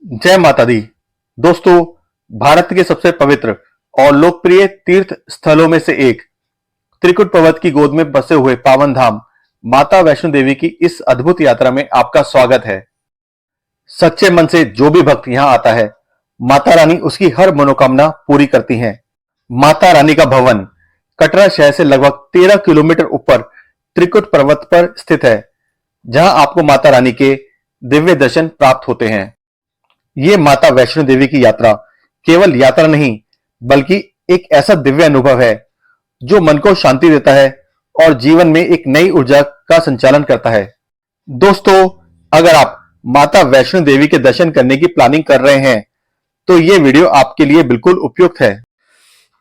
जय माता दी। दोस्तों, भारत के सबसे पवित्र और लोकप्रिय तीर्थ स्थलों में से एक त्रिकुट पर्वत की गोद में बसे हुए पावन धाम माता वैष्णो देवी की इस अद्भुत यात्रा में आपका स्वागत है। सच्चे मन से जो भी भक्त यहाँ आता है, माता रानी उसकी हर मनोकामना पूरी करती हैं। माता रानी का भवन कटरा शहर से लगभग 13 किलोमीटर ऊपर त्रिकुट पर्वत पर स्थित है, जहां आपको माता रानी के दिव्य दर्शन प्राप्त होते हैं। ये माता वैष्णो देवी की यात्रा केवल यात्रा नहीं, बल्कि एक ऐसा दिव्य अनुभव है जो मन को शांति देता है और जीवन में एक नई ऊर्जा का संचालन करता है। दोस्तों, अगर आप माता वैष्णो देवी के दर्शन करने की प्लानिंग कर रहे हैं, तो ये वीडियो आपके लिए बिल्कुल उपयुक्त है।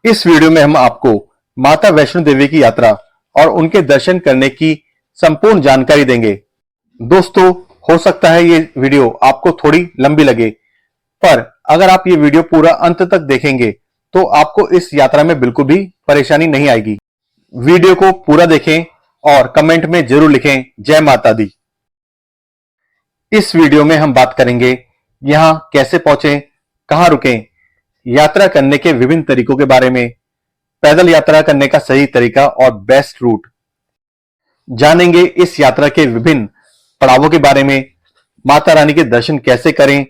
इस वीडियो में हम आपको माता वैष्णो देवी की यात्रा और उनके दर्शन करने की संपूर्ण जानकारी देंगे। दोस्तों, हो सकता है ये वीडियो आपको थोड़ी लंबी लगे, पर अगर आप ये वीडियो पूरा अंत तक देखेंगे तो आपको इस यात्रा में बिल्कुल भी परेशानी नहीं आएगी। वीडियो को पूरा देखें और कमेंट में जरूर लिखें जय माता दी। इस वीडियो में हम बात करेंगे यहां कैसे पहुंचें, कहां रुकें, यात्रा करने के विभिन्न तरीकों के बारे में, पैदल यात्रा करने का सही तरीका और बेस्ट रूट जानेंगे। इस यात्रा के विभिन्न पड़ावों के बारे में, माता रानी के दर्शन कैसे करें,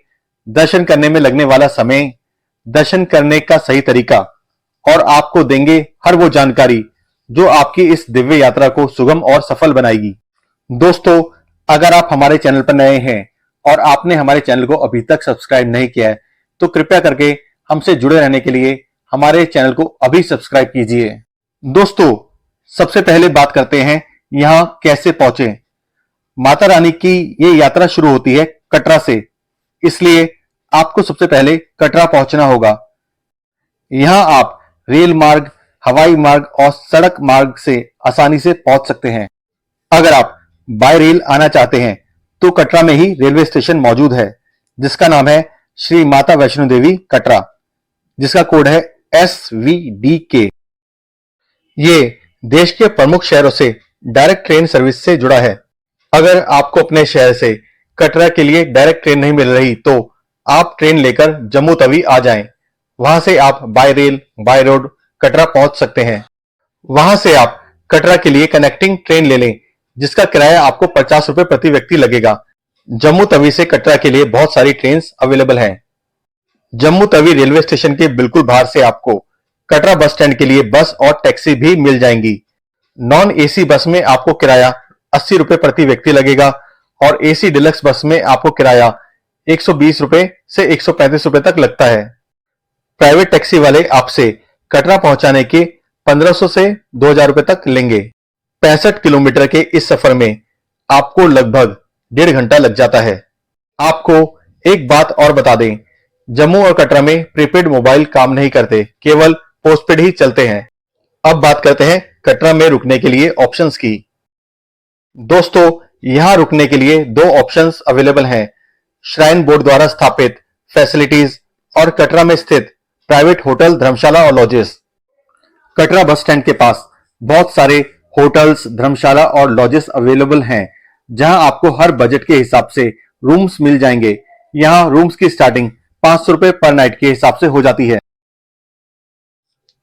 दर्शन करने में लगने वाला समय, दर्शन करने का सही तरीका, और आपको देंगे हर वो जानकारी जो आपकी इस दिव्य यात्रा को सुगम और सफल बनाएगी। दोस्तों, अगर आप हमारे चैनल पर नए हैं और आपने हमारे चैनल को अभी तक सब्सक्राइब नहीं किया है, तो कृपया करके हमसे जुड़े रहने के लिए हमारे चैनल को अभी सब्सक्राइब कीजिए। दोस्तों, सबसे पहले बात करते हैं यहां कैसे पहुंचे। माता रानी की ये यात्रा शुरू होती है कटरा से, इसलिए आपको सबसे पहले कटरा पहुंचना होगा। यहां आप रेल मार्ग, हवाई मार्ग और सड़क मार्ग से आसानी से पहुंच सकते हैं। अगर आप बाय रेल आना चाहते हैं तो कटरा में ही रेलवे स्टेशन मौजूद है, जिसका नाम है श्री माता वैष्णो देवी कटरा, जिसका कोड है SVDK। ये देश के प्रमुख शहरों से डायरेक्ट ट्रेन सर्विस से जुड़ा है। अगर आपको अपने शहर से कटरा के लिए डायरेक्ट ट्रेन नहीं मिल रही, तो आप ट्रेन लेकर जम्मू तवी आ जाएं। वहां से आप bye rail, by road Katra पहुंच सकते हैं। वहां से आप कटरा के लिए कनेक्टिंग ट्रेन ले लें, जिसका किराया आपको 50 रुपए प्रति व्यक्ति लगेगा। जम्मू तवी से कटरा के लिए बहुत सारी ट्रेन अवेलेबल हैं। जम्मू तवी रेलवे स्टेशन के बिल्कुल बाहर से आपको कटरा बस स्टैंड के लिए बस और टैक्सी भी मिल जाएंगी। नॉन AC बस में आपको किराया 80 रुपए प्रति व्यक्ति लगेगा और AC डिलक्स बस में आपको किराया 120 रुपए से 135 रुपए तक लगता है। प्राइवेट टैक्सी वाले आपसे कटरा पहुंचाने के 1500 से 2000 रुपए तक लेंगे। 65 किलोमीटर के इस सफर में आपको लगभग 1.5 घंटा लग जाता है। आपको एक बात और बता दें, जम्मू और कटरा में प्रीपेड मोबाइल काम नहीं करते, केवल पोस्टपेड ही चलते हैं। अब बात करते हैं कटरा में रुकने के लिए ऑप्शंस की। दोस्तों, यहां रुकने के लिए 2 ऑप्शंस अवेलेबल हैं, श्राइन बोर्ड द्वारा स्थापित फैसिलिटीज और कटरा में स्थित प्राइवेट होटल, धर्मशाला और लॉजेस। कटरा बस स्टैंड के पास बहुत सारे होटल्स, धर्मशाला और लॉजेस अवेलेबल हैं, जहां आपको हर बजट के हिसाब से रूम्स मिल जाएंगे। यहां रूम्स की स्टार्टिंग 500 रुपए पर नाइट के हिसाब से हो जाती है।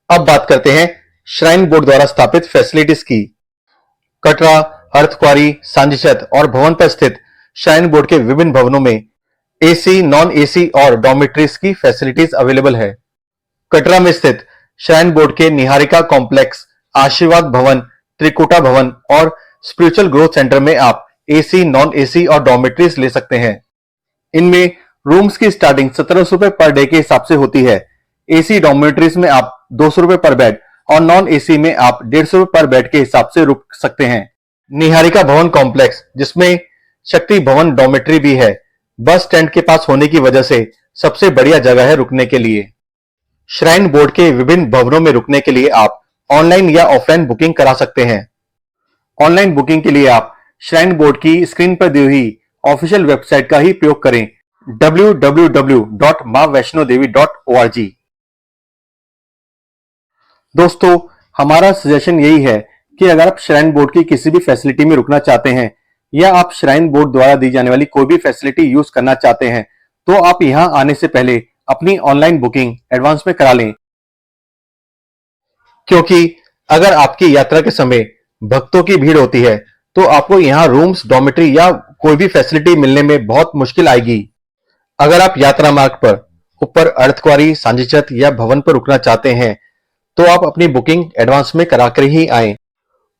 अब बात करते हैं श्राइन बोर्ड द्वारा स्थापित फैसिलिटीज की। कटरा, अर्धकुंवारी, सांजीछत और भवन पर स्थित श्राइन बोर्ड के विभिन्न भवनों में AC, नॉन AC और डॉर्मेट्रीज की फैसिलिटीज अवेलेबल है। कटरा में स्थित श्राइन बोर्ड के निहारिका कॉम्प्लेक्स, आशीर्वाद भवन, त्रिकुटा भवन और स्पिरिचुअल ग्रोथ सेंटर में आप AC, नॉन AC और डॉर्मेट्रीज ले सकते हैं। इनमें रूम्स की स्टार्टिंग 1700 रुपए पर डे के हिसाब से होती है। AC डॉर्मेट्रीज में आप 200 रुपए पर बेड और नॉन AC में आप 150 रुपए पर बेड के हिसाब से रुक सकते हैं। निहारिका भवन कॉम्प्लेक्स, जिसमें शक्ति भवन डॉर्मेट्री भी है, बस स्टैंड के पास होने की वजह से सबसे बढ़िया जगह है रुकने के लिए। श्राइन बोर्ड के विभिन्न भवनों में रुकने के लिए आप ऑनलाइन या ऑफलाइन बुकिंग करा सकते हैं। ऑनलाइन बुकिंग के लिए आप श्राइन बोर्ड की स्क्रीन पर दी हुई ऑफिशियल वेबसाइट का ही प्रयोग करें, www.maavaishnodevi.org। दोस्तों, हमारा सजेशन यही है कि अगर आप श्राइन बोर्ड की किसी भी फैसिलिटी में रुकना चाहते हैं या आप श्राइन बोर्ड द्वारा दी जाने वाली कोई भी फैसिलिटी यूज करना चाहते हैं, तो आप यहां आने से पहले अपनी ऑनलाइन बुकिंग एडवांस में करा लें, क्योंकि अगर आपकी यात्रा के समय भक्तों की भीड़ होती है तो आपको यहां रूम्स, डॉर्मेट्री या कोई भी फैसिलिटी मिलने में बहुत मुश्किल आएगी। अगर आप यात्रा मार्ग पर ऊपर अर्धकुंवारी, सांचीछत या भवन पर रुकना चाहते हैं तो आप अपनी बुकिंग एडवांस में कराकर ही आएं।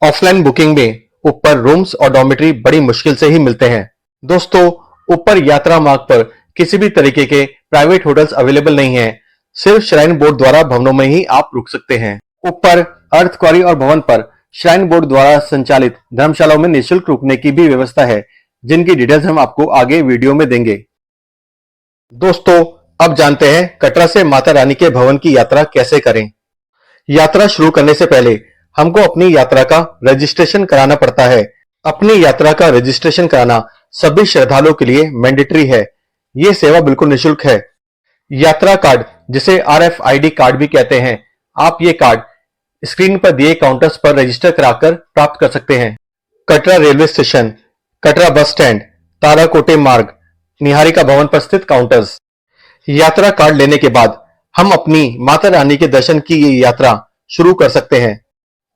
ऑफलाइन बुकिंग में ऊपर रूम्स और डॉर्मेट्री बड़ी मुश्किल से ही मिलते हैं। दोस्तों, ऊपर यात्रा मार्ग पर किसी भी तरीके के प्राइवेट होटल्स अवेलेबल नहीं है। सिर्फ श्राइन बोर्ड द्वारा भवनों में ही आप रुक सकते हैं। ऊपर अर्धकुंवारी और भवन पर श्राइन बोर्ड द्वारा संचालित धर्मशालाओं में निःशुल्क रुकने की भी व्यवस्था है, जिनकी डिटेल्स हम आपको आगे वीडियो में देंगे। दोस्तों, अब जानते हैं कटरा से माता रानी के भवन की यात्रा कैसे करें। यात्रा शुरू करने से पहले हमको अपनी यात्रा का रजिस्ट्रेशन कराना पड़ता है। अपनी यात्रा का रजिस्ट्रेशन कराना सभी श्रद्धालुओं के लिए मैंडेटरी है। ये सेवा बिल्कुल निःशुल्क है। यात्रा कार्ड, जिसे RFID कार्ड भी कहते हैं, आप ये कार्ड स्क्रीन पर दिए काउंटर्स पर रजिस्टर कराकर प्राप्त कर सकते हैं। Katra railway station, Katra bus stand, ताराकोटे मार्ग, निहारिका भवन पर स्थित काउंटर्स। यात्रा कार्ड लेने के बाद हम अपनी माता रानी के दर्शन की ये यात्रा शुरू कर सकते हैं।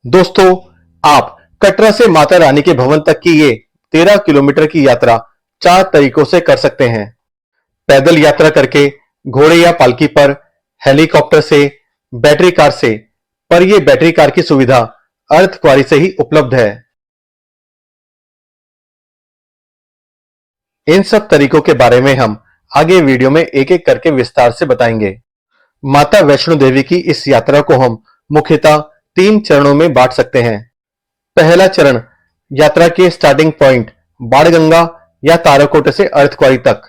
दोस्तों, आप कटरा से माता रानी के भवन तक की ये 13 किलोमीटर की यात्रा 4 तरीकों से कर सकते हैं। पैदल यात्रा करके, घोड़े या पालकी पर, हेलीकॉप्टर से, बैटरी कार से, पर यह बैटरी कार की सुविधा अर्धकुंवारी से ही उपलब्ध है। इन सब तरीकों के बारे में हम आगे वीडियो में एक एक करके विस्तार से बताएंगे। माता वैष्णो देवी की इस यात्रा को हम मुख्यतः 3 चरणों में बांट सकते हैं। पहला चरण, यात्रा के स्टार्टिंग पॉइंट बाणगंगा या ताराकोटे से अर्धकुंवारी तक।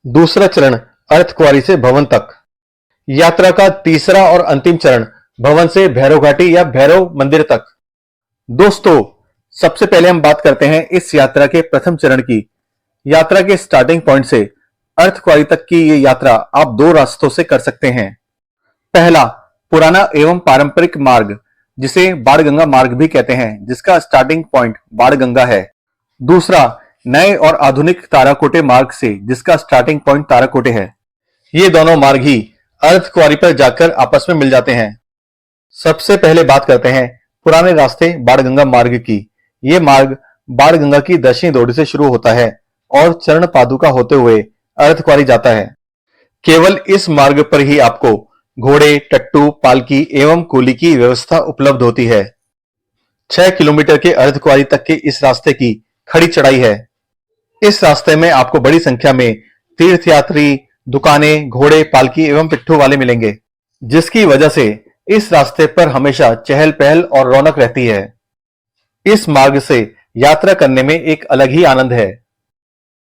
दूसरा चरण, अर्धकुंवारी से भवन तक। यात्रा का तीसरा और अंतिम चरण, भवन से भैरव घाटी या भैरव मंदिर तक। दोस्तों, सबसे पहले हम बात करते हैं इस यात्रा के प्रथम चरण की। यात्रा के स्टार्टिंग पॉइंट से अर्धकुंवारी तक की ये यात्रा आप 2 रास्तों से कर सकते हैं। पहला, पुराना एवं पारंपरिक मार्ग, जिसे बाणगंगा मार्ग भी कहते हैं, जिसका स्टार्टिंग पॉइंट बाणगंगा है। दूसरा, नए और आधुनिक ताराकोटे मार्ग से, जिसका स्टार्टिंग पॉइंट ताराकोटे है। ये दोनों मार्ग ही अर्धकुंवारी पर जाकर आपस में मिल जाते हैं। सबसे पहले बात करते हैं पुराने रास्ते बाणगंगा मार्ग की। ये मार्ग बाणगंगा की दक्षिणी दौड़ी से शुरू होता है और चरण पादुका होते हुए अर्धकुंवारी जाता है। केवल इस मार्ग पर ही आपको घोड़े, टट्टू, पालकी एवं कुली की व्यवस्था उपलब्ध होती है। 6 किलोमीटर के अर्धकुंवारी तक के इस रास्ते की खड़ी चढ़ाई है। इस रास्ते में आपको बड़ी संख्या में तीर्थयात्री, दुकानें, घोड़े, पालकी एवं पिट्ठू वाले मिलेंगे, जिसकी वजह से इस रास्ते पर हमेशा चहल पहल और रौनक रहती है। इस मार्ग से यात्रा करने में एक अलग ही आनंद है।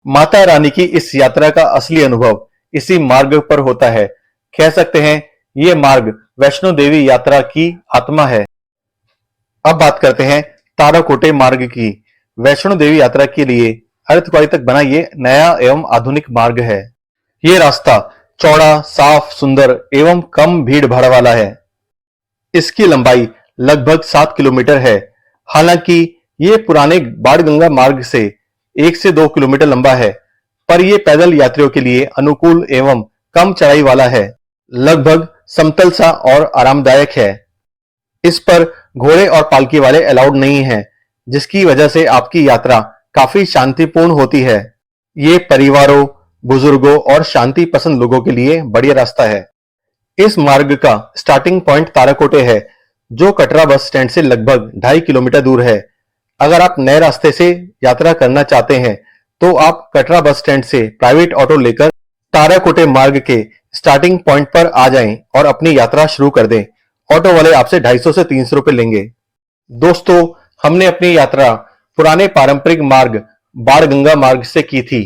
माता रानी की इस यात्रा का असली अनुभव इसी मार्ग पर होता है। कह सकते हैं ये मार्ग वैष्णो देवी यात्रा की आत्मा है। अब बात करते हैं ताराकोटे मार्ग की। वैष्णो देवी यात्रा के लिए अर्धकुंवारी तक बना ये नया एवं आधुनिक मार्ग है। ये रास्ता चौड़ा, साफ, सुंदर एवं कम भीड़ भाड़ वाला है। इसकी लंबाई लगभग 7 किलोमीटर है। हालांकि ये पुराने बाणगंगा मार्ग से 1 से 2 किलोमीटर लंबा है, पर यह पैदल यात्रियों के लिए अनुकूल एवं कम चढ़ाई वाला है। लगभग समतल सा और आरामदायक है। इस पर घोड़े और पालकी वाले अलाउड नहीं हैं, जिसकी वजह से आपकी यात्रा काफी शांतिपूर्ण होती है। ये परिवारों, बुजुर्गों और शांति पसंद लोगों के लिए बढ़िया रास्ता है। इस मार्ग का स्टार्टिंग पॉइंट ताराकोटे है, जो कटरा बस स्टैंड से लगभग 2.5 किलोमीटर दूर है। अगर आप नए रास्ते से यात्रा करना चाहते हैं तो आप कटरा बस स्टैंड से प्राइवेट ऑटो लेकर ताराकोटे मार्ग के स्टार्टिंग पॉइंट पर आ जाएं और अपनी यात्रा शुरू कर दें। ऑटो वाले आपसे 250 से 300 रुपए लेंगे। दोस्तों, हमने अपनी यात्रा पुराने पारंपरिक मार्ग बाणगंगा मार्ग से की थी।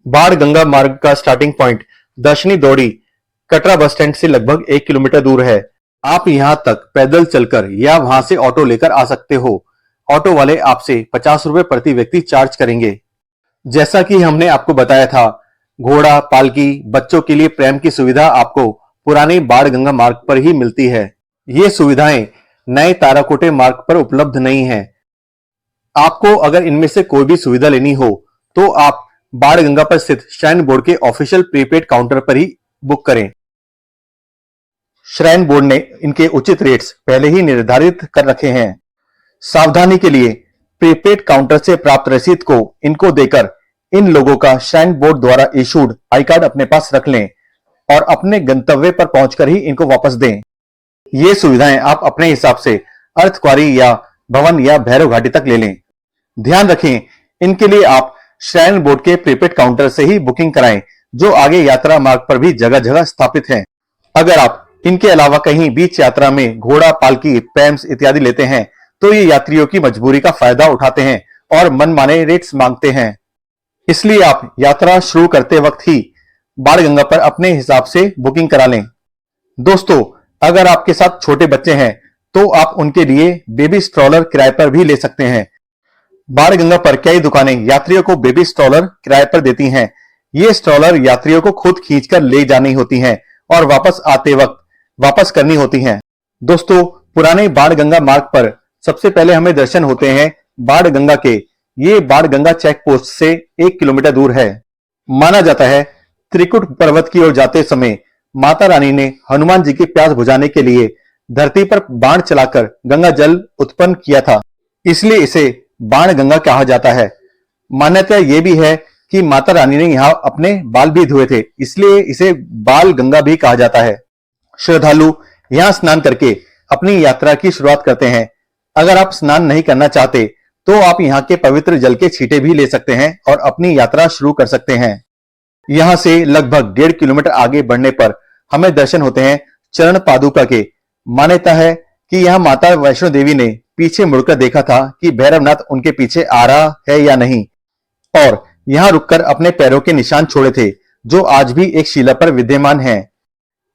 बाणगंगा मार्ग का स्टार्टिंग पॉइंट दक्षिणी दौड़ी कटरा बस स्टैंड से लगभग 1 किलोमीटर दूर है। आप यहां तक पैदल चलकर या वहां से ऑटो लेकर आ सकते हो। ऑटो वाले आपसे 50 रुपए प्रति व्यक्ति चार्ज करेंगे। जैसा कि हमने आपको बताया था, घोड़ा, पालकी, बच्चों के लिए प्रेम की सुविधा आपको पुराने बाणगंगा मार्ग पर ही मिलती है। ये सुविधाएं नए ताराकोटे मार्ग पर उपलब्ध नहीं है। आपको अगर इनमें से कोई भी सुविधा लेनी हो तो आप बाणगंगा पर स्थित श्राइन बोर्ड के ऑफिशियल प्रीपेड काउंटर पर ही बुक करें। श्राइन बोर्ड ने इनके उचित रेट्स पहले ही निर्धारित कर रखे हैं। सावधानी के लिए प्रीपेड काउंटर से प्राप्त रसीद को इनको देकर इन लोगों का श्राइन बोर्ड द्वारा इशूड आई कार्ड अपने पास रख लें और अपने गंतव्य पर पहुंचकर ही इनको वापस दें। ये सुविधाएं आप अपने हिसाब से अर्धकुंवारी या भवन या भैरव घाटी तक ले लें। ध्यान रखें, इनके लिए आप श्राइन बोर्ड के प्रीपेड काउंटर से ही बुकिंग कराएं, जो आगे यात्रा मार्ग पर भी जगह जगह स्थापित हैं। अगर आप इनके अलावा कहीं बीच यात्रा में घोड़ा, पालकी, पैम्स इत्यादि लेते हैं तो ये यात्रियों की मजबूरी का फायदा उठाते हैं और मनमाने रेट्स मांगते हैं। इसलिए आप यात्रा शुरू करते वक्त ही बाणगंगा पर अपने हिसाब से बुकिंग करा लें। दोस्तों, अगर आपके साथ छोटे बच्चे हैं तो आप उनके लिए बेबी स्ट्रॉलर किराए पर भी ले सकते हैं। बाणगंगा पर कई दुकानें यात्रियों को बेबी स्ट्रॉलर किराए पर देती हैं। ये स्ट्रॉलर यात्रियों को खुद खींचकर ले जानी होती हैं और वापस आते वक्त वापस करनी होती हैं। दोस्तों, पुराने बाणगंगा मार्ग पर सबसे पहले हमें दर्शन होते हैं बाणगंगा के। ये बाणगंगा चेक पोस्ट से 1 किलोमीटर दूर है। माना जाता है त्रिकुट पर्वत की ओर जाते समय माता रानी ने हनुमान जी की प्यास बुझाने के लिए धरती पर बाण चलाकर गंगा जल उत्पन्न किया था, इसलिए इसे बाणगंगा कहा जाता है। मान्यता यह भी है कि माता रानी ने यहाँ अपने बाल भी धोए थे, इसलिए इसे बाल गंगा भी कहा जाता है। श्रद्धालु यहाँ स्नान करके अपनी यात्रा की शुरुआत करते हैं। अगर आप स्नान नहीं करना चाहते तो आप यहाँ के पवित्र जल के छींटे भी ले सकते हैं और अपनी यात्रा शुरू कर सकते हैं। यहाँ से लगभग 1.5 किलोमीटर आगे बढ़ने पर हमें दर्शन होते हैं चरण पादुका के। मान्यता है कि यहाँ माता वैष्णो देवी ने पीछे मुड़कर देखा था कि भैरवनाथ उनके पीछे आ रहा है या नहीं, और यहाँ रुककर अपने पैरों के निशान छोड़े थे, जो आज भी एक शिला पर विद्यमान हैं।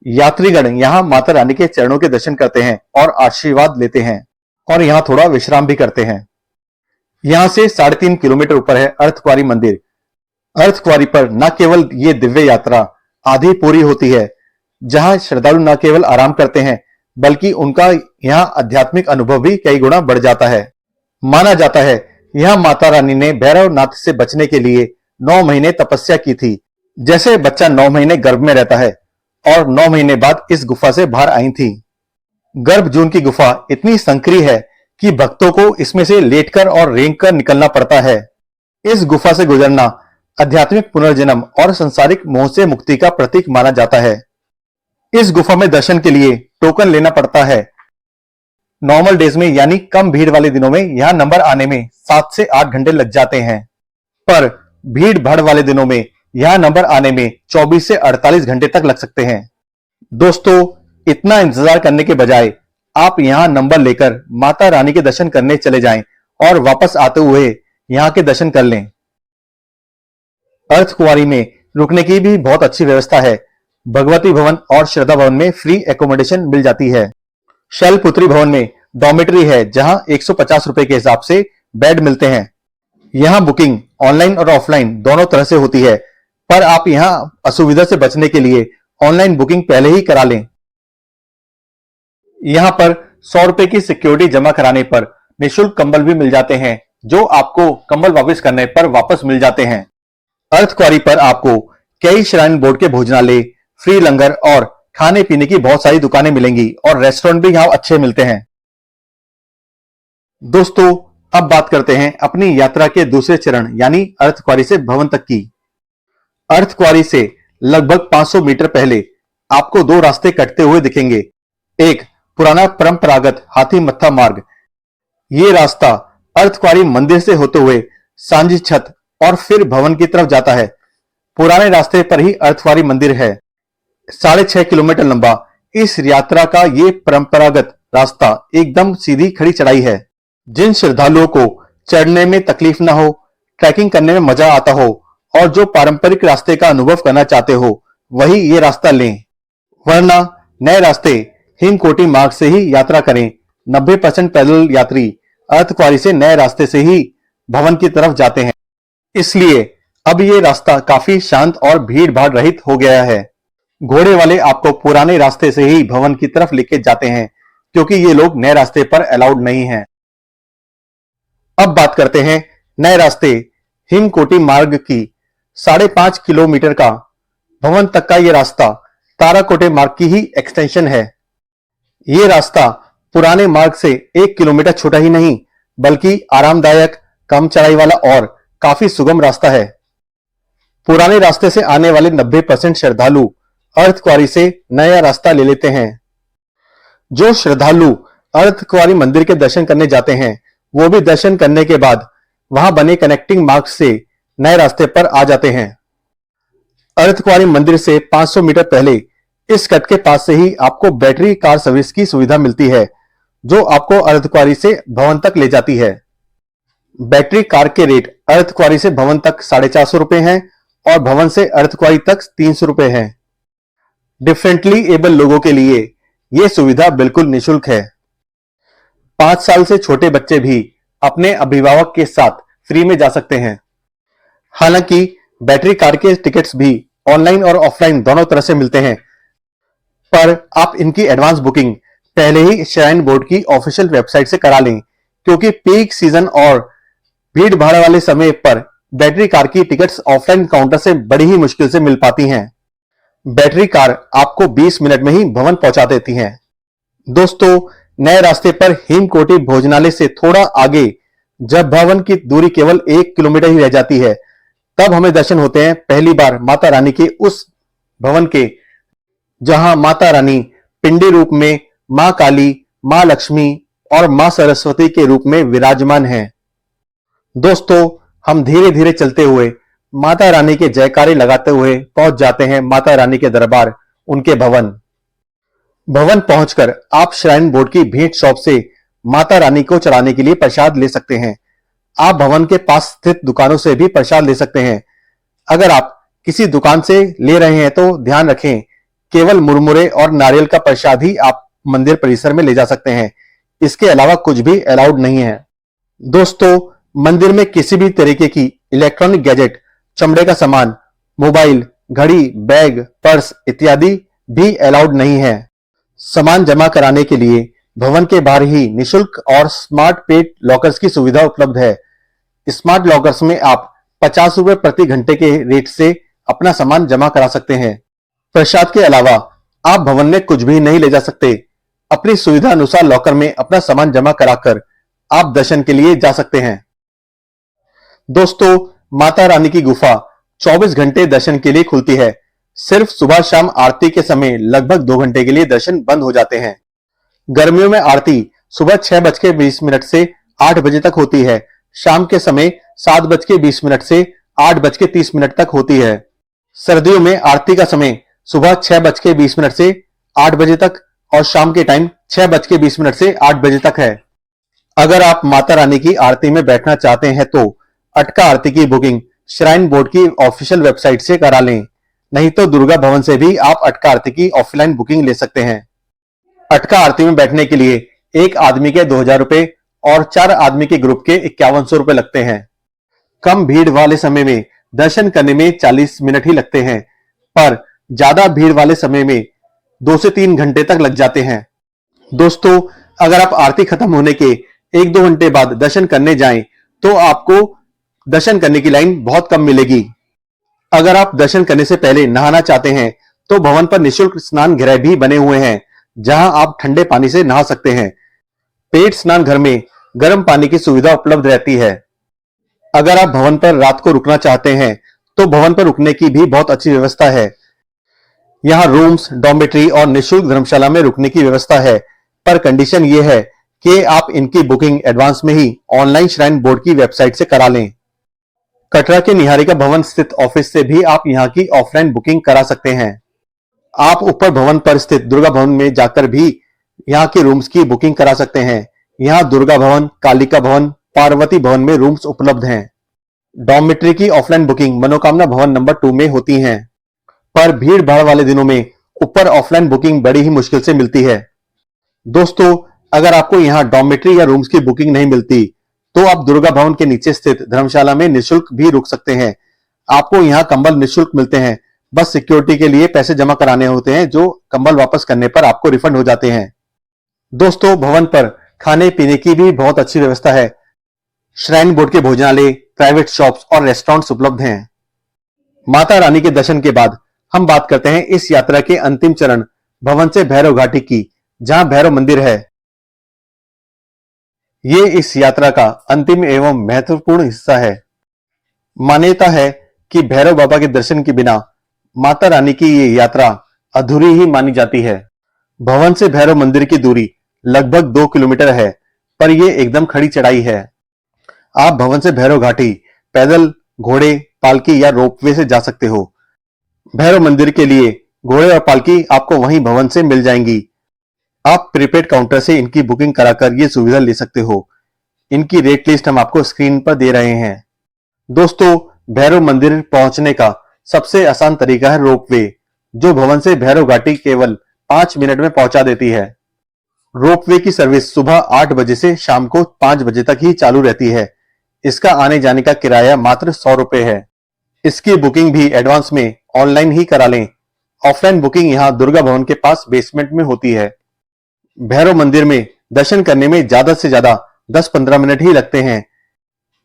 यात्रीगण यहाँ माता रानी के चरणों के दर्शन करते हैं और आशीर्वाद लेते हैं और यहाँ थोड़ा विश्राम भी करते हैं। यहाँ से 3.5 किलोमीटर ऊपर है अर्धकुंवारी मंदिर। अर्धकुंवारी पर न केवल ये दिव्य यात्रा आधी पूरी होती है, जहाँ श्रद्धालु न केवल आराम करते हैं बल्कि उनका यहाँ आध्यात्मिक अनुभव भी कई गुना बढ़ जाता है। माना जाता है यहाँ माता रानी ने भैरवनाथ से बचने के लिए 9 महीने तपस्या की थी। जैसे बच्चा 9 महीने गर्भ में रहता है और 9 महीने बाद इस गुफा से बाहर आई थी। गर्भजून की गुफा इतनी संकरी है कि भक्तों को इसमें से लेटकर और रेंगकर निकलना पड़ता है। इस गुफा से गुजरना आध्यात्मिक पुनर्जन्म और संसारिक मोह से मुक्ति का प्रतीक माना जाता है। इस गुफा में दर्शन के लिए टोकन लेना पड़ता है। नॉर्मल डेज में यानी कम भीड़ वाले दिनों में यहाँ नंबर आने में 7 से 8 घंटे लग जाते हैं, पर भीड़ भाड़ वाले दिनों में यहाँ नंबर आने में 24 से 48 घंटे तक लग सकते हैं। दोस्तों, इतना इंतजार करने के बजाय आप यहाँ नंबर लेकर माता रानी के दर्शन करने चले जाएं और वापस आते हुए यहाँ के दर्शन कर लें। अर्धकुंवारी में रुकने की भी बहुत अच्छी व्यवस्था है। भगवती भवन और श्रद्धा भवन में फ्री एकोमोडेशन मिल जाती है। शैलपुत्री भवन में डॉर्मेटरी है, जहां 150 रुपए के हिसाब से बेड मिलते हैं। यहाँ बुकिंग ऑनलाइन और ऑफलाइन दोनों तरह से होती है, पर आप यहाँ असुविधा से बचने के लिए ऑनलाइन बुकिंग पहले ही करा लें। यहाँ पर 100 रुपए की सिक्योरिटी जमा कराने पर निःशुल्क कंबल भी मिल जाते हैं, जो आपको कंबल वापस करने पर वापस मिल जाते हैं। अर्धकुंवारी पर आपको कई श्राइन बोर्ड के भोजनालय, फ्री लंगर और खाने पीने की बहुत सारी दुकानें मिलेंगी और रेस्टोरेंट भी यहाँ अच्छे मिलते हैं। दोस्तों, अब बात करते हैं अपनी यात्रा के दूसरे चरण यानी अर्धकुंवारी से भवन तक की। अर्धकुंवारी से लगभग 500 मीटर पहले आपको 2 रास्ते कटते हुए दिखेंगे। एक पुराना परंपरागत हाथी मत्था मार्ग। ये रास्ता अर्धकुंवारी मंदिर से होते हुए सांझी छत और फिर भवन की तरफ जाता है। पुराने रास्ते पर ही अर्धकुंवारी मंदिर है। 6.5 किलोमीटर लंबा इस यात्रा का ये परंपरागत रास्ता एकदम सीधी खड़ी चढ़ाई है। जिन श्रद्धालुओं को चढ़ने में तकलीफ ना हो, ट्रैकिंग करने में मजा आता हो और जो पारंपरिक रास्ते का अनुभव करना चाहते हो, वही ये रास्ता लें। वरना नए रास्ते हिमकोटी मार्ग से ही यात्रा करें। 90% पैदल यात्री अर्धकुंवारी से नए रास्ते से ही भवन की तरफ जाते हैं, इसलिए अब ये रास्ता काफी शांत और भीड़ भाड़ रहित हो गया है। घोड़े वाले आपको पुराने रास्ते से ही भवन की तरफ लेके जाते हैं, क्योंकि ये लोग नए रास्ते पर अलाउड नहीं हैं। अब बात करते हैं नए रास्ते हिमकोटी मार्ग की। 5.5 किलोमीटर का भवन तक का ये रास्ता ताराकोटे मार्ग की ही एक्सटेंशन है। ये रास्ता पुराने मार्ग से 1 किलोमीटर छोटा ही नहीं बल्कि आरामदायक, कम चढ़ाई वाला और काफी सुगम रास्ता है। पुराने रास्ते से आने वाले 90% श्रद्धालु अर्धकुंवारी से नया रास्ता ले लेते हैं। जो श्रद्धालु अर्धकुंवारी मंदिर के दर्शन करने जाते हैं वो भी दर्शन करने के बाद वहां बने कनेक्टिंग मार्ग से नए रास्ते पर आ जाते हैं। अर्धकुंवारी मंदिर से 500 मीटर पहले इस कट के पास से ही आपको बैटरी कार सर्विस की सुविधा मिलती है जो आपको अर्धकुंवारी से भवन तक ले जाती है। बैटरी कार के रेट अर्धकुंवारी से भवन तक 450 रुपए हैं और भवन से अर्धकुंवारी तक 300 रुपए हैं। डिफरेंटली एबल लोगों के लिए यह सुविधा बिल्कुल निःशुल्क है। 5 साल से छोटे बच्चे भी अपने अभिभावक के साथ फ्री में जा सकते हैं। हालांकि बैटरी कार के टिकट्स भी ऑनलाइन और ऑफलाइन दोनों तरह से मिलते हैं, पर आप इनकी एडवांस बुकिंग पहले ही श्राइन बोर्ड की ऑफिशियल वेबसाइट से करा लें, क्योंकि पीक सीजन और भीड़ भाड़ वाले समय पर बैटरी कार की टिकट्स ऑफलाइन काउंटर से बड़ी ही मुश्किल से मिल पाती हैं। बैटरी कार आपको 20 मिनट में ही भवन पहुंचा देती हैं। दोस्तों, नए रास्ते पर हेमकोटी भोजनालय से थोड़ा आगे जब भवन की दूरी केवल 1 किलोमीटर ही रह जाती है तब हमें दर्शन होते हैं पहली बार माता रानी के उस भवन के जहां माता रानी पिंडी रूप में मां काली, मां लक्ष्मी और मां सरस्वती के रूप में विराजमान हैं। दोस्तों, हम धीरे धीरे चलते हुए माता रानी के जयकारे लगाते हुए पहुंच जाते हैं माता रानी के दरबार, उनके भवन। भवन पहुंचकर आप श्राइन बोर्ड की भेंट शॉप से माता रानी को चढ़ाने के लिए प्रसाद ले सकते हैं। आप भवन के पास स्थित दुकानों से भी प्रसाद ले सकते हैं। अगर आप किसी दुकान से ले रहे हैं तो ध्यान रखें, केवल मुरमुरे और नारियल का प्रसाद ही आप मंदिर परिसर में ले जा सकते हैं। इसके अलावा कुछ भी अलाउड नहीं है। दोस्तों, मंदिर में किसी भी तरीके की इलेक्ट्रॉनिक गैजेट, चमड़े का सामान, मोबाइल, घड़ी, बैग, पर्स इत्यादि भी अलाउड नहीं है। सामान जमा कराने के लिए भवन के बाहर ही निःशुल्क और स्मार्ट पेड लॉकर्स की सुविधा उपलब्ध है। स्मार्ट लॉकर्स में आप 50 रुपए प्रति घंटे के रेट से अपना सामान जमा करा सकते हैं। प्रसाद के अलावा आप भवन में कुछ भी नहीं ले जा सकते। अपनी सुविधा अनुसार लॉकर में अपना सामान जमा कराकर आप दर्शन के लिए जा सकते हैं। दोस्तों, माता रानी की गुफा 24 घंटे दर्शन के लिए खुलती है। सिर्फ सुबह शाम आरती के समय लगभग 2 घंटे के लिए दर्शन बंद हो जाते हैं। गर्मियों में आरती सुबह 6:20 से 8 बजे तक होती है। शाम के समय 7:20 से 8:30 तक होती है। सर्दियों में आरती का समय सुबह 6:20 से 8 बजे तक और शाम के टाइम 6:20 से 8 बजे तक है। अगर आप माता रानी की आरती में बैठना चाहते हैं तो अटका आरती की बुकिंग श्राइन बोर्ड की ऑफिशियल वेबसाइट से करा लें, नहीं तो दुर्गा भवन से भी आप अटका आरती की ऑफलाइन बुकिंग ले सकते हैं। अटका आरती में बैठने के लिए एक आदमी के 2000 रुपए और 4 आदमी के ग्रुप के 5100 रुपए लगते हैं। कम भीड़ वाले समय में दर्शन करने में 40 मिनट ही लगते हैं, पर ज्यादा भीड़ वाले समय में 2 से 3 घंटे तक लग जाते हैं। दोस्तों, अगर आप आरती खत्म होने के 1-2 घंटे बाद दर्शन करने जाएं तो आपको दर्शन करने की लाइन बहुत कम मिलेगी। अगर आप दर्शन करने से पहले नहाना चाहते हैं तो भवन पर निःशुल्क स्नान गृह भी बने हुए हैं जहां आप ठंडे पानी से नहा सकते हैं। पेट स्नान घर में गर्म पानी की सुविधा उपलब्ध रहती है। अगर आप भवन पर रात को रुकना चाहते हैं तो भवन पर रुकने की भी बहुत अच्छी व्यवस्था है। यहाँ रूम्स, डॉर्मेट्री और निःशुल्क धर्मशाला में रुकने की व्यवस्था है, पर कंडीशन ये है कि आप इनकी बुकिंग एडवांस में ही ऑनलाइन श्राइन बोर्ड की वेबसाइट से करा लें। कटरा के निहारिका भवन स्थित ऑफिस से भी आप यहाँ की ऑफलाइन बुकिंग करा सकते हैं। आप ऊपर भवन पर स्थित दुर्गा भवन में जाकर भी यहाँ के रूम्स की बुकिंग करा सकते हैं। यहाँ दुर्गा भवन, कालिका भवन, पार्वती भवन में रूम्स उपलब्ध हैं। डॉर्मेट्री की ऑफलाइन बुकिंग मनोकामना भवन नंबर 2 में होती हैं, पर भीड़ भाड़ वाले दिनों में ऊपर ऑफलाइन बुकिंग बड़ी ही मुश्किल से मिलती है। दोस्तों, अगर आपको यहाँ डॉर्मेट्री या रूम्स की बुकिंग नहीं मिलती तो आप दुर्गा भवन के नीचे स्थित धर्मशाला में निःशुल्क भी रुक सकते हैं। आपको यहाँ कंबल निःशुल्क मिलते हैं, बस सिक्योरिटी के लिए पैसे जमा कराने होते हैं जो कंबल वापस करने पर आपको रिफंड हो जाते हैं। दोस्तों, भवन पर खाने पीने की भी बहुत अच्छी व्यवस्था है। श्राइन बोर्ड के भोजनालय, प्राइवेट शॉप्स और रेस्टोरेंट्स उपलब्ध हैं। माता रानी के दर्शन के बाद हम बात करते हैं इस यात्रा के अंतिम चरण भवन से भैरव घाटी की, जहां भैरव मंदिर है। ये इस यात्रा का अंतिम एवं महत्वपूर्ण हिस्सा है। मान्यता है कि भैरव बाबा के दर्शन के बिना माता रानी की ये यात्रा अधूरी ही मानी जाती है। भवन से भैरव मंदिर की दूरी लगभग 2 किलोमीटर है, पर यह एकदम खड़ी चढ़ाई है। आप भवन से भैरव घाटी पैदल, घोड़े, पालकी या रोपवे से जा सकते हो। भैरव मंदिर के लिए घोड़े और पालकी आपको वहीं भवन से मिल जाएंगी। आप प्रीपेड काउंटर से इनकी बुकिंग कराकर ये सुविधा ले सकते हो। इनकी रेट लिस्ट हम आपको स्क्रीन पर दे रहे हैं। दोस्तों, भैरव मंदिर पहुंचने का सबसे आसान तरीका है रोपवे, जो भवन से भैरव घाटी केवल 5 मिनट में पहुंचा देती है। रोपवे की सर्विस सुबह 8 बजे से शाम को 5 बजे तक ही चालू रहती है। इसका आने जाने का किराया मात्र 100 रुपए है। इसकी बुकिंग भी एडवांस में ऑनलाइन ही करा लें। ऑफलाइन बुकिंग यहाँ दुर्गा भवन के पास बेसमेंट में होती है। भैरव मंदिर में दर्शन करने में ज्यादा से ज्यादा 10-15 मिनट ही लगते हैं।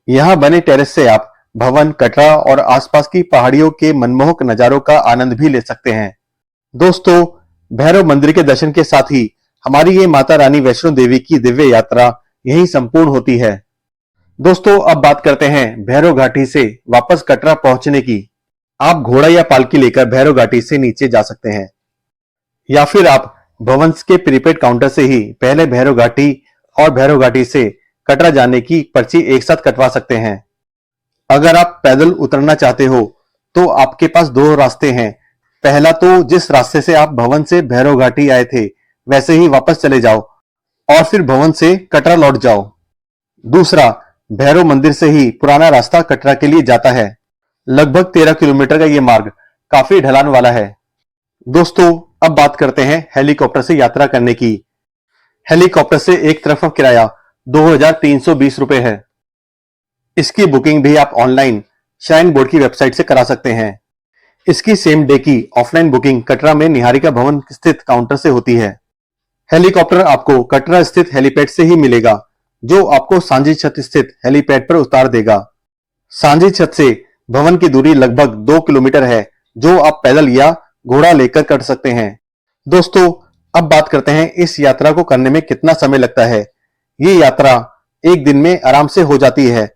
यहाँ बने टेरेस से आप भवन, कटरा और आसपास की पहाड़ियों के मनमोहक नजारों का आनंद भी ले सकते हैं। दोस्तों, भैरव मंदिर के दर्शन के साथ ही हमारी ये माता रानी वैष्णो देवी की दिव्य यात्रा यहीं संपूर्ण होती है। दोस्तों, अब बात करते हैं भैरव घाटी से वापस कटरा पहुंचने की। आप घोड़ा या पालकी लेकर भैरव घाटी से नीचे जा सकते हैं, या फिर आप भवन के प्रीपेड काउंटर से ही पहले भैरव घाटी और भैरव घाटी से कटरा जाने की पर्ची एक साथ कटवा सकते हैं। अगर आप पैदल उतरना चाहते हो तो आपके पास 2 रास्ते हैं। पहला तो जिस रास्ते से आप भवन से भैरव घाटी आए थे वैसे ही वापस चले जाओ और फिर भवन से कटरा लौट जाओ। दूसरा, भैरव मंदिर से ही पुराना रास्ता कटरा के लिए जाता है। लगभग 13 किलोमीटर का ये मार्ग काफी ढलान वाला है। दोस्तों, अब बात करते हैं हेलीकॉप्टर से यात्रा करने की। हेलीकॉप्टर से एक तरफ का किराया 2320 रुपए है। इसकी बुकिंग भी आप ऑनलाइन श्राइन बोर्ड की वेबसाइट से करा सकते हैं। इसकी सेम डे की ऑफलाइन बुकिंग कटरा में निहारिका भवन स्थित काउंटर से होती है। हेलीकॉप्टर आपको कटरा स्थित हेलीपैड से ही मिलेगा, जो आपको सांझी छत स्थित हेलीपैड पर उतार देगा। सांझी छत से भवन की दूरी लगभग 2 किलोमीटर है, जो आप पैदल या घोड़ा लेकर कर सकते हैं। दोस्तों, अब बात करते हैं इस यात्रा को करने में कितना समय लगता है। ये यात्रा एक दिन में आराम से हो जाती है।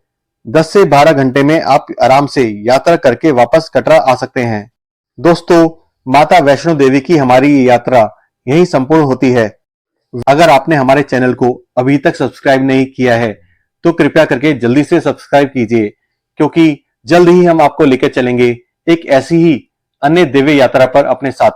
10 से 12 घंटे में आप आराम से यात्रा करके वापस कटरा आ सकते हैं। दोस्तों, माता वैष्णो देवी की हमारी ये यात्रा यहीं संपूर्ण होती है। अगर आपने हमारे चैनल को अभी तक सब्सक्राइब नहीं किया है तो कृपया करके जल्दी से सब्सक्राइब कीजिए, क्योंकि जल्द ही हम आपको लेकर चलेंगे एक ऐसी ही अन्य दिव्य यात्रा पर अपने साथ।